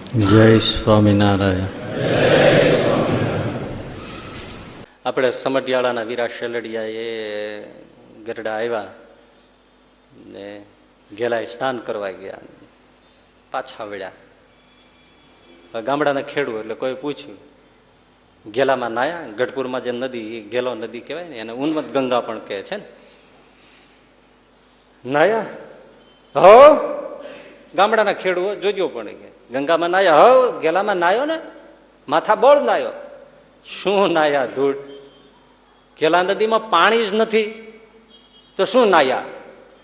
જય સ્વામિનારાયણ. આપણે સમઢિયાળાના વીરા શેલડિયા એ ગરડા આવ્યા ને ગેલાએ સ્નાન કરવા ગયા, પાછા વળ્યા. ગામડાના ખેડૂ એટલે કોઈ પૂછ્યું, ગેલામાં નાયા? ગઢપુરમાં જે નદી, ગેલો નદી કહેવાય ને, એને ઉન્મત ગંગા પણ કહે છે ને. નાયા? હો, ગામડાના ખેડૂઓ જોજો પણ કે ગંગામાં નાયા? હો, ગેલામાં નાયો ને, માથા બોળ નાયો. શું નાયા? ધૂળ. ગેલા નદીમાં પાણી જ નથી તો શું નાયા?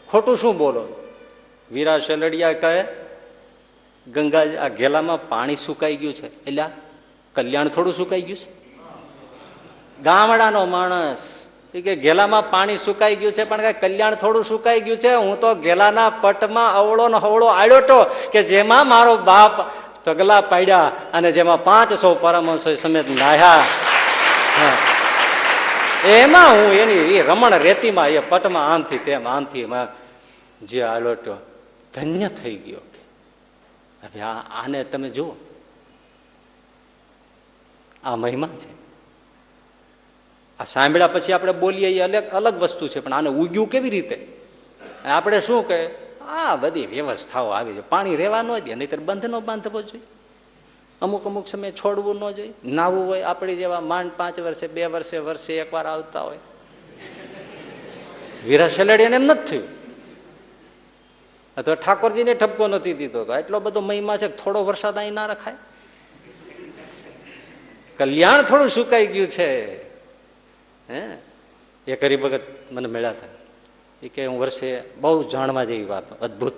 ખોટું શું બોલો? વીરા શેલડિયા કહે, ગંગા આ ગેલામાં પાણી સુકાઈ ગયું છે એટલે કલ્યાણ થોડું સુકાઈ ગયું છે? ગામડાનો માણસ કે ગેલામાં પાણી સુકાઈ ગયું છે પણ કઈ કલ્યાણ થોડું સુકાઈ ગયું છે? હું તો ગેલાના પટમાં અવળો ને હવળો આવ્યો તો કે જેમાં મારો બાપ પગલા પાડ્યા અને જેમાં 500 પરમહંસો સમેત નાહ્યા, એમાં હું એની રમણ રેતીમાં એ પટમાં આમથી તેમ આમથી જે આલોટો ધન્ય થઈ ગયો. હવે આને તમે જુઓ, આ મહિમા છે. આ સાંભળ્યા પછી આપણે બોલીએ એ અલગ વસ્તુ છે, પણ આને ઉગ્યું કેવી રીતે? આપણે શું કહે, આ બધી વ્યવસ્થાઓ આવી છે, પાણી રહેવા ન દે, નહીતર બંધ ન બાંધવો જોઈએ, અમુક અમુક સમય છોડવું ન જોઈએ. નાવું હોય આપણી જેવા માંડ 5 વર્ષે 2 વર્ષે એકવાર આવતા હોય. વીરા શેલડિયાને એમ નથી થયું, અથવા ઠાકોરજીને ઠપકો નથી દીધો. એટલો બધો મહિમા છે, થોડો વરસાદ અહીં ના રખાય? કલ્યાણ થોડું સુકાઈ ગયું છે. હે, એક હરિભગત મને મળ્યા હતા. એ કે હું વર્ષે, બહુ જાણવા જેવી વાત, અદભુત.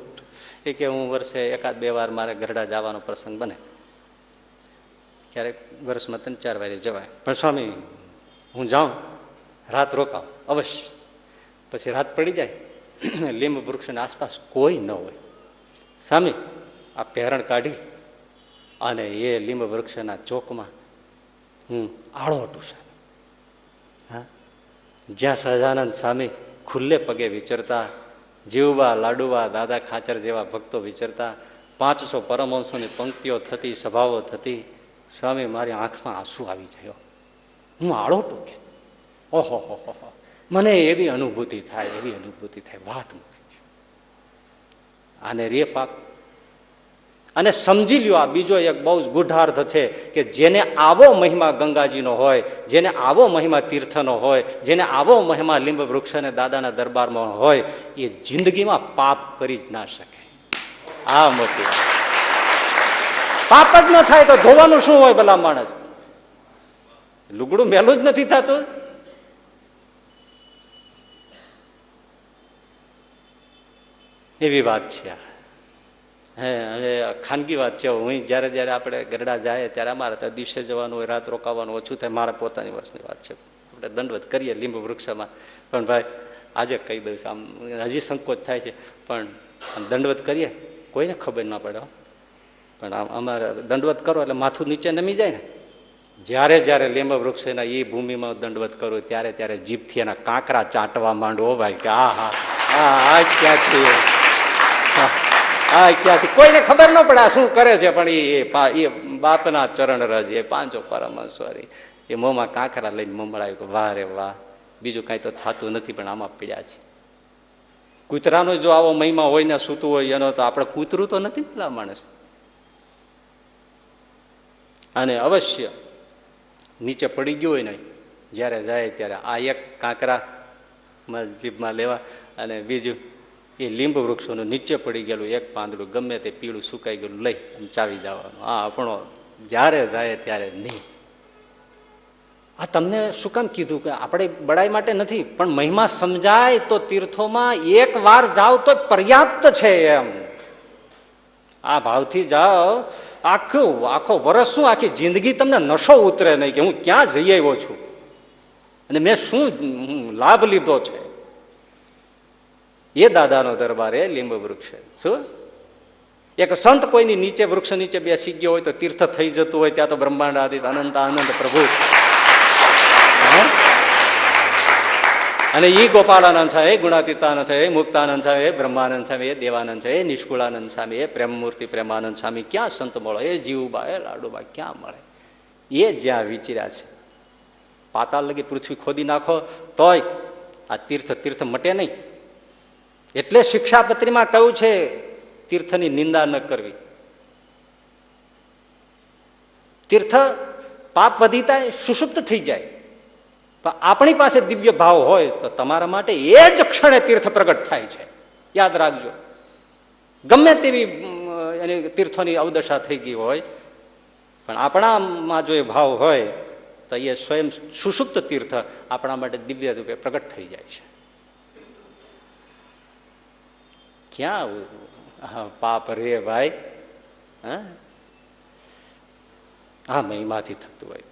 એ કે હું વર્ષે 1-2 વાર મારે ગરડા જવાનો પ્રસંગ બને, ક્યારેક વર્ષમાં 3-4 વાર જવાય. પણ સ્વામી, હું જાઉં, રાત રોકાવ અવશ્ય. પછી રાત પડી જાય, લીંબ વૃક્ષની આસપાસ કોઈ ન હોય. સ્વામી, આ પહેરણ કાઢી અને એ લીંબ વૃક્ષના ચોકમાં હું આળો હટું. સ્વામી, હા, જ્યાં સહજાનંદ સ્વામી ખુલ્લે પગે વિચરતા, જીવબા લાડુબા દાદા ખાચર જેવા ભક્તો વિચરતા, 500 પરમહંસોની પંક્તિઓ થતી, સભાઓ થતી. સ્વામી, મારી આંખમાં આંસુ આવી જાય. હું આળો ટૂંકે, ઓહો હો હો, મને એવી અનુભૂતિ થાય, એવી અનુભૂતિ થાય, વાત મૂકી. આને રે પાપ. અને સમજી લ્યો, આ બીજો એક બહુ જ ગુઢાર્થ છે કે જેને આવો મહિમા ગંગાજીનો હોય, જેને આવો મહિમા તીર્થનો હોય, જેને આવો મહિમા લીંબ વૃક્ષ અને દાદાના દરબારમાં હોય, એ જિંદગીમાં પાપ કરી જ ના શકે. આ મોટી વાત. પાપ જ ન થાય તો ધોવાનું શું હોય? ભલા માણસ, લુગડું મેલું જ નથી થતું. એવી વાત છે. હે, હવે ખાનગી વાત છે. હું જયારે આપણે ગરડા જાય ત્યારે અમારે તો દિવસે જવાનું હોય, રાત રોકાવાનું ઓછું થાય. મારા પોતાની વર્ષની વાત છે. આપણે દંડવત કરીએ લીંબ વૃક્ષમાં, પણ ભાઈ આજે કહી દઉં, આમ હજી સંકોચ થાય છે, પણ આમ દંડવત કરીએ કોઈને ખબર ના પડે. પણ આમ અમારે દંડવત કરો એટલે માથું નીચે નમી જાય ને. જ્યારે લીંબ વૃક્ષના એ ભૂમિમાં દંડવત કરું ત્યારે જીભથી એના કાંકરા ચાટવા માંડવો. ભાઈ કે આ ક્યાંથી, ક્યાંથી કોઈને ખબર ન પડે આ શું કરે છે, પણ એ બાપના ચરણ રજ, એ 500 પરમહંસો એ મોંમાં કાંકરા લઈને મમડાવ્યું. વાહ રે વાહ, બીજું કાંઈ તો થતું નથી, પણ આમાં પીડ્યા છે. કૂતરાનો જો આવો મહિમા હોય ને સૂતું હોય એનો, તો આપણે કૂતરું તો નથી પેલા માણસ. અને અવશ્ય નીચે પડી ગયું હોય ને, જ્યારે જાય ત્યારે આ એક કાંકરા જીભમાં લેવા, અને બીજું એ લીંબ વૃક્ષોનું નીચે પડી ગયેલું એક પાંદડું ગમે તે પીળું સુકાઈ ગયેલું લઈ અને ચાવી જવાનું. આ આપણો જ્યારે જાય ત્યારે નહીં. આ તમને શું કામ કીધું કે આપણે બડાઈ માટે નથી, પણ મહિમા સમજાય તો તીર્થોમાં એક વાર જાઓ તો પર્યાપ્ત છે. એમ આ ભાવથી જાઓ, આખો વર્ષ શું, આખી જિંદગી તમને નશો ઉતરે નહીં કે હું ક્યાં જઈ આવ્યો છું અને મેં શું લાભ લીધો છે. એ દાદાનો દરબાર, એ લીંબ વૃક્ષ. શું એક સંત કોઈની નીચે, વૃક્ષ નીચે બેસી ગયો હોય તો તીર્થ થઈ જતું હોય, ત્યાં તો બ્રહ્માંડ આદિ અનંત આનંદ પ્રભુ. અને ઈ ગોપાળાનંદ સ્વામી, ગુણાતીતાનંદ સ્વામી, મુક્તાનંદ સ્વામી, બ્રહ્માનંદ સ્વામી, દેવાનંદ સ્વામી, નિષ્કુળાનંદ સ્વામી, પ્રેમમૂર્તિ પ્રેમાનંદ સ્વામી ક્યાં સંત મળો? એ જીવબા, એ લાડુબા ક્યાં મળે? એ જ્યાં વિચર્યા છે. પાતાળ લગી પૃથ્વી ખોદી નાખો તોય આ તીર્થ મટે નહીં. એટલે શિક્ષાપત્રીમાં કહ્યું છે તીર્થની નિંદા ન કરવી. તીર્થ પાપ વધીતા સુષુપ્ત થઈ જાય. પણ આપણી પાસે દિવ્ય ભાવ હોય તો તમારા માટે એ જ ક્ષણે તીર્થ પ્રગટ થાય છે. યાદ રાખજો. ગમે તેવી એની તીર્થોની અવદશા થઈ ગઈ હોય, પણ આપણામાં જો એ ભાવ હોય તો એ સ્વયં સુષુપ્ત તીર્થ આપણા માટે દિવ્ય રૂપે પ્રગટ થઈ જાય છે. ક્યાં પાપ રે ભાઈ? હા, મહિમાથી થતું હોય.